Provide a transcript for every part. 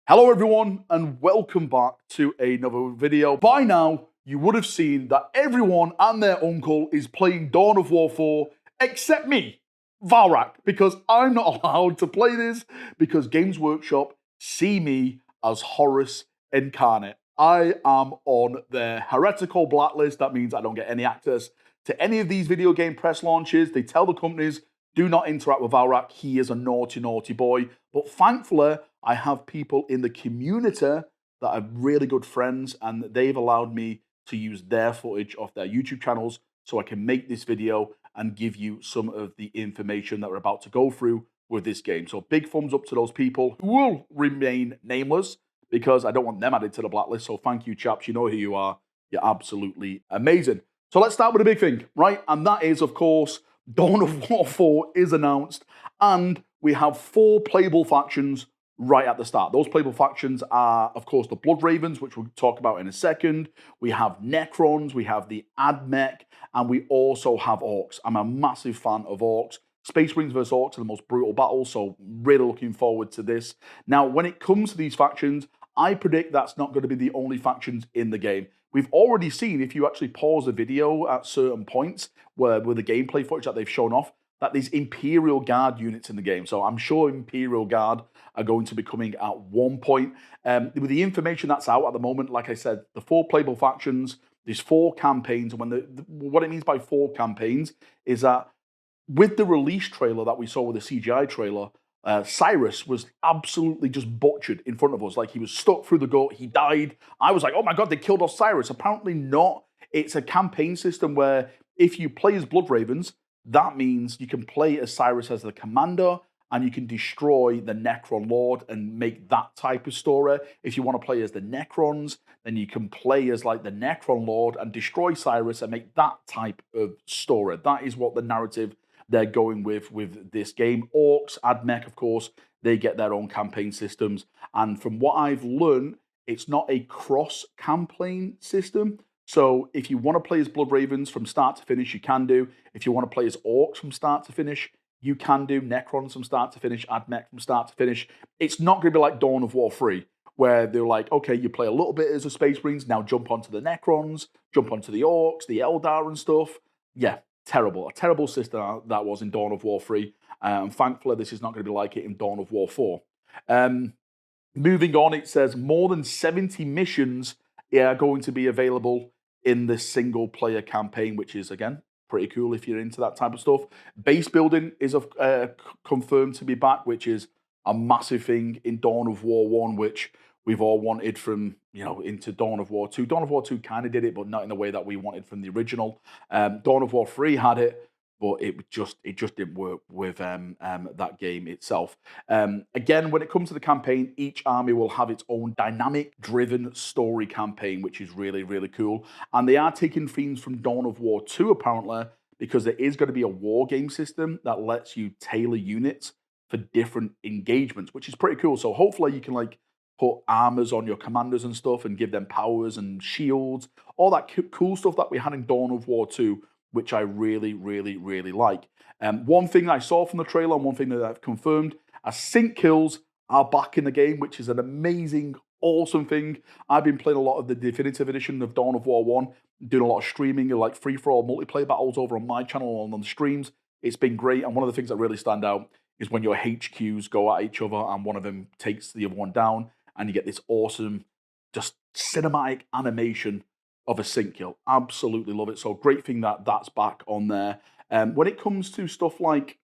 Hello everyone and welcome back to another video. By now, you would have seen that everyone and their uncle is playing Dawn of War 4 except me, Valrak, because I'm not allowed to play this because Games Workshop see me as Horus incarnate. I am on their heretical blacklist. That means I don't get any access to any of these video game press launches. They tell the companies, do not interact with Valrak. He is a naughty, naughty boy. But thankfully, I have people in the community that are really good friends, and they've allowed me to use their footage of their YouTube channels so I can make this video and give you some of the information that we're about to go through with this game. So big thumbs up to those people who will remain nameless because I don't want them added to the blacklist. So thank you, chaps. You know who you are. You're absolutely amazing. So let's start with a big thing, right? And that is, of course, Dawn of War 4 is announced, and we have 4 playable factions right at the start. Those playable factions are, of course, the Blood Ravens, which we'll talk about in a second. We have Necrons, we have the Admech, and we also have Orcs. I'm a massive fan of Orcs. Space Marines versus Orcs are the most brutal battles, so really looking forward to this. Now, when it comes to these factions, I predict that's not going to be the only factions in the game. We've already seen, if you actually pause the video at certain points where with the gameplay footage that they've shown off, that there's Imperial Guard units in the game. So I'm sure Imperial Guard are going to be coming at one point. With the information that's out at the moment, like I said, the 4 playable factions, there's 4 campaigns. And what it means by 4 campaigns is that with the release trailer that we saw with the CGI trailer, Cyrus was absolutely just butchered in front of us. Like, he was stuck through the gut, he died. I was like, oh my God, they killed off Cyrus. Apparently not. It's a campaign system where if you play as Blood Ravens, that means you can play as Cyrus as the commander, and you can destroy the Necron Lord and make that type of story. If you want to play as the Necrons, then you can play as like the Necron Lord and destroy Cyrus and make that type of story. That is what the narrative they're going with this game. Orcs, Admech, of course, they get their own campaign systems. And from what I've learned, it's not a cross-campaign system. So if you want to play as Blood Ravens from start to finish, you can do. If you want to play as Orcs from start to finish, you can do. Necrons from start to finish, Admech from start to finish. It's not going to be like Dawn of War 3, where they're like, okay, you play a little bit as a Space Marines, now jump onto the Necrons, jump onto the Orcs, the Eldar and stuff. Yeah, terrible. A terrible system that was in Dawn of War 3. Thankfully, this is not going to be like it in Dawn of War 4. Moving on, it says more than 70 missions are going to be available in this single-player campaign, which is, again, pretty cool if you're into that type of stuff. Base building is confirmed to be back, which is a massive thing in Dawn of War 1, which we've all wanted from, into Dawn of War 2. Dawn of War 2 kind of did it, but not in the way that we wanted from the original. Dawn of War 3 had it, but it just didn't work with that game itself. Again, when it comes to the campaign, each army will have its own dynamic-driven story campaign, which is really, really cool. And they are taking themes from Dawn of War 2, apparently, because there is going to be a war game system that lets you tailor units for different engagements, which is pretty cool. So hopefully you can put armors on your commanders and stuff and give them powers and shields, all that cool stuff that we had in Dawn of War 2, which I really, really, really like. One thing I saw from the trailer and one thing that I've confirmed, sync kills are back in the game, which is an amazing, awesome thing. I've been playing a lot of the Definitive Edition of Dawn of War 1, doing a lot of streaming and free-for-all multiplayer battles over on my channel and on the streams. It's been great, and one of the things that really stand out is when your HQs go at each other and one of them takes the other one down, and you get this awesome, just cinematic animation of a sync kill. Absolutely love it. So great thing that that's back on there. When it comes to stuff like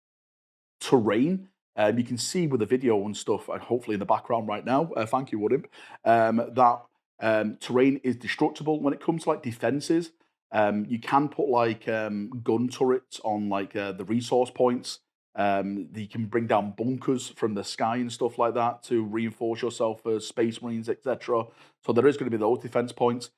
terrain, you can see with the video and stuff, and hopefully in the background right now, thank you, Woodimp, that terrain is destructible. When it comes to defenses, you can put gun turrets on the resource points. You can bring down bunkers from the sky and stuff like that to reinforce yourself as Space Marines, etc. So there is going to be those defense points.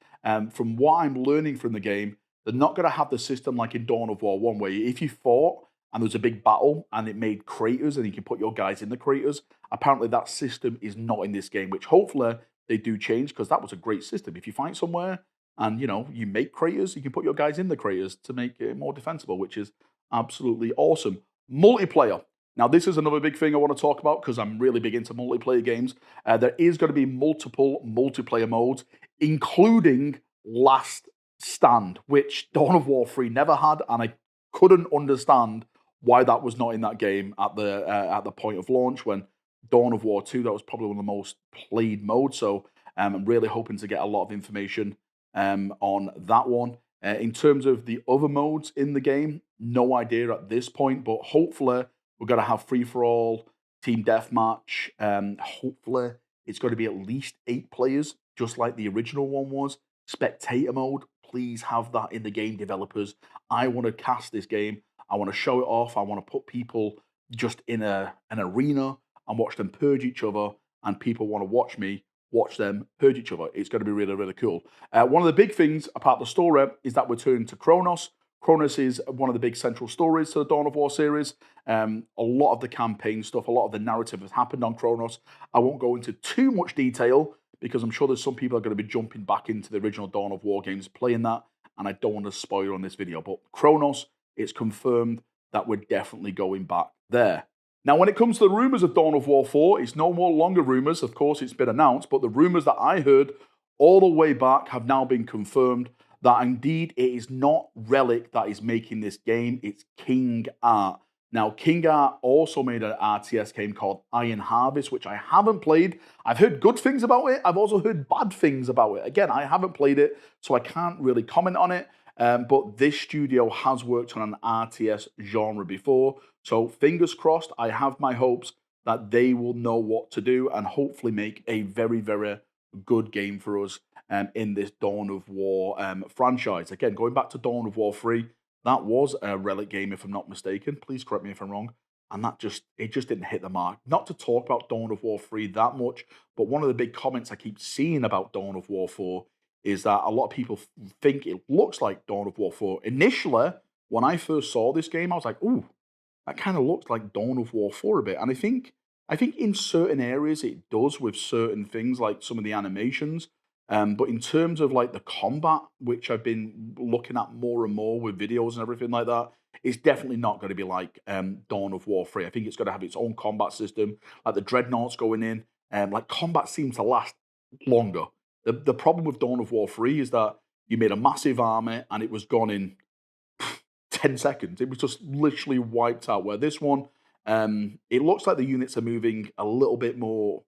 From what I'm learning from the game, they're not going to have the system like in Dawn of War 1, where if you fought and there was a big battle and it made craters and you can put your guys in the craters, apparently that system is not in this game, which hopefully they do change, because that was a great system. If you find somewhere and, you make craters, you can put your guys in the craters to make it more defensible, which is absolutely awesome. Multiplayer. Now, this is another big thing I want to talk about because I'm really big into multiplayer games. There is going to be multiple multiplayer modes, including Last Stand, which Dawn of War 3 never had, and I couldn't understand why that was not in that game at the point of launch. When Dawn of War 2, that was probably one of the most played modes. So I'm really hoping to get a lot of information on that one. In terms of the other modes in the game, no idea at this point, but hopefully we're going to have free for all, team deathmatch. Hopefully it's going to be at least 8 players, just like the original one was. Spectator mode, please have that in the game, developers. I want to cast this game. I want to show it off. I want to put people just in an arena and watch them purge each other, and people want to watch me watch them purge each other. It's going to be really, really cool. One of the big things about the story is that we're turning to Kronos. Kronos is one of the big central stories to the Dawn of War series. A lot of the campaign stuff, a lot of the narrative has happened on Kronos. I won't go into too much detail because I'm sure there's some people are going to be jumping back into the original Dawn of War games playing that, and I don't want to spoil on this video. But Kronos, it's confirmed that we're definitely going back there. Now, when it comes to the rumours of Dawn of War 4, it's no more longer rumours. Of course, it's been announced, but the rumours that I heard all the way back have now been confirmed that indeed it is not Relic that is making this game, it's King Art. Now, King Art also made an RTS game called Iron Harvest, which I haven't played. I've heard good things about it. I've also heard bad things about it. Again, I haven't played it, so I can't really comment on it. But this studio has worked on an RTS genre before. So fingers crossed, I have my hopes that they will know what to do and hopefully make a very, very good game for us in this Dawn of War franchise. Again, going back to Dawn of War 3, that was a Relic game, if I'm not mistaken. Please correct me if I'm wrong. And it just didn't hit the mark. Not to talk about Dawn of War 3 that much, but one of the big comments I keep seeing about Dawn of War 4 is that a lot of people think it looks like Dawn of War 4. Initially, when I first saw this game, I was like, ooh, that kind of looks like Dawn of War 4 a bit. And I think in certain areas it does with certain things like some of the animations. But in terms of like the combat, which I've been looking at more and more with videos and everything like that, it's definitely not going to be like Dawn of War 3. I think it's going to have its own combat system, like the dreadnoughts going in. Like combat seems to last longer. The problem with Dawn of War 3 is that you made a massive army and it was gone in 10 seconds. It was just literally wiped out. Where this one, it looks like the units are moving a little bit more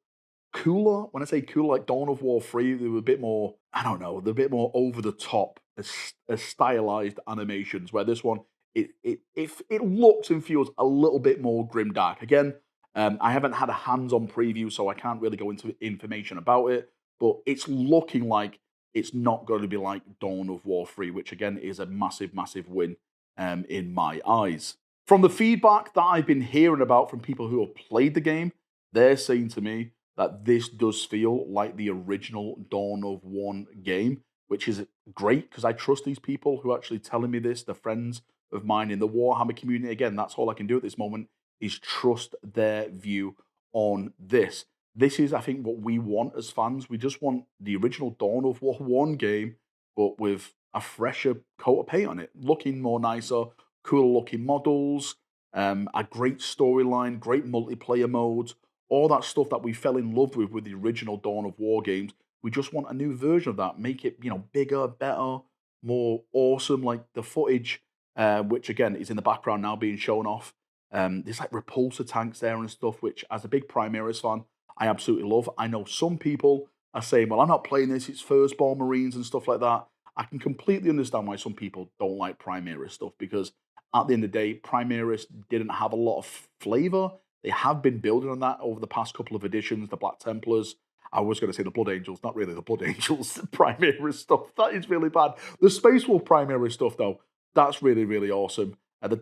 cooler. When I say cooler, like Dawn of War 3, they were a bit more, I don't know, they're a bit more over the top, as stylized animations. Where this one, it looks and feels a little bit more grimdark. Again, I haven't had a hands-on preview, so I can't really go into information about it. But it's looking like it's not going to be like Dawn of War 3, which again is a massive, massive win in my eyes. From the feedback that I've been hearing about from people who have played the game, they're saying to me that this does feel like the original Dawn of 1 game, which is great because I trust these people who are actually telling me this. They're friends of mine in the Warhammer community. Again, that's all I can do at this moment is trust their view on this. This is, I think, what we want as fans. We just want the original Dawn of War 1 game, but with a fresher coat of paint on it, looking more nicer, cooler looking models, a great storyline, great multiplayer modes, all that stuff that we fell in love with the original Dawn of War games. We just want a new version of that. Make it, bigger, better, more awesome. Like the footage, which again is in the background now being shown off. There's like repulsor tanks there and stuff, which as a big Primaris fan, I absolutely love. I know some people are saying, well, I'm not playing this, it's Firstborn Marines and stuff like that. I can completely understand why some people don't like Primaris stuff because at the end of the day, Primaris didn't have a lot of flavor. They have been building on that over the past couple of editions, the Black Templars. I was going to say the Blood Angels, not really the Blood Angels, the Primaris stuff. That is really bad. The Space Wolf Primaris stuff, though, that's really, really awesome.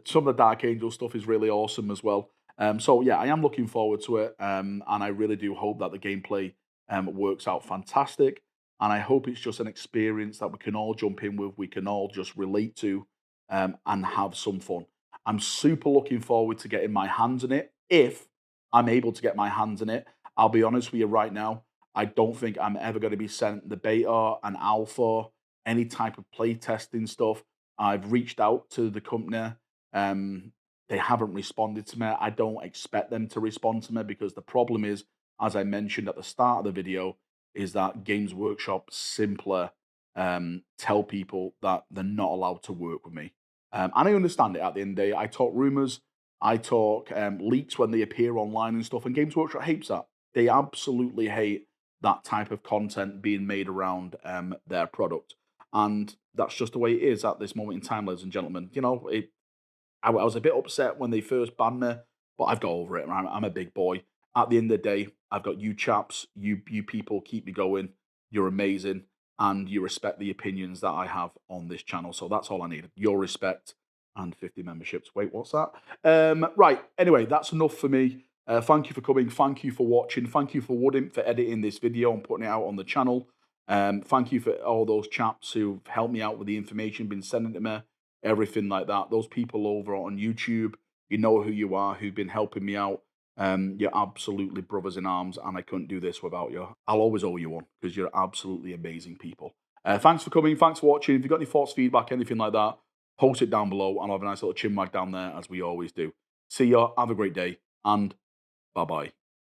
Some of the Dark Angel stuff is really awesome as well. So, yeah, I am looking forward to it, and I really do hope that the gameplay works out fantastic. And I hope it's just an experience that we can all jump in with, we can all just relate to, and have some fun. I'm super looking forward to getting my hands on it, if I'm able to get my hands on it. I'll be honest with you right now, I don't think I'm ever going to be sent the beta and alpha, any type of play testing stuff. I've reached out to the company they haven't responded to me. I don't expect them to respond to me because the problem is, as I mentioned at the start of the video, is that Games Workshop simply tell people that they're not allowed to work with me. And I understand it at the end of the day. I talk rumors, I talk leaks when they appear online and stuff, and Games Workshop hates that. They absolutely hate that type of content being made around their product. And that's just the way it is at this moment in time, ladies and gentlemen. You know, I was a bit upset when they first banned me, but I've got over it. I'm a big boy. At the end of the day, I've got you chaps, you people keep me going. You're amazing, and you respect the opinions that I have on this channel. So that's all I need. Your respect and 50 memberships. Wait, what's that? Right. Anyway, that's enough for me. Thank you for coming. Thank you for watching. Thank you for Woodim for editing this video and putting it out on the channel. Thank you for all those chaps who've helped me out with the information, been sending to me, everything like that. Those people over on YouTube, you know who you are, who've been helping me out. You're absolutely brothers in arms, and I couldn't do this without you. I'll always owe you one because you're absolutely amazing people. Thanks for coming. Thanks for watching. If you've got any thoughts, feedback, anything like that, post it down below, and I'll have a nice little chin wag down there as we always do. See ya. Have a great day, and bye-bye.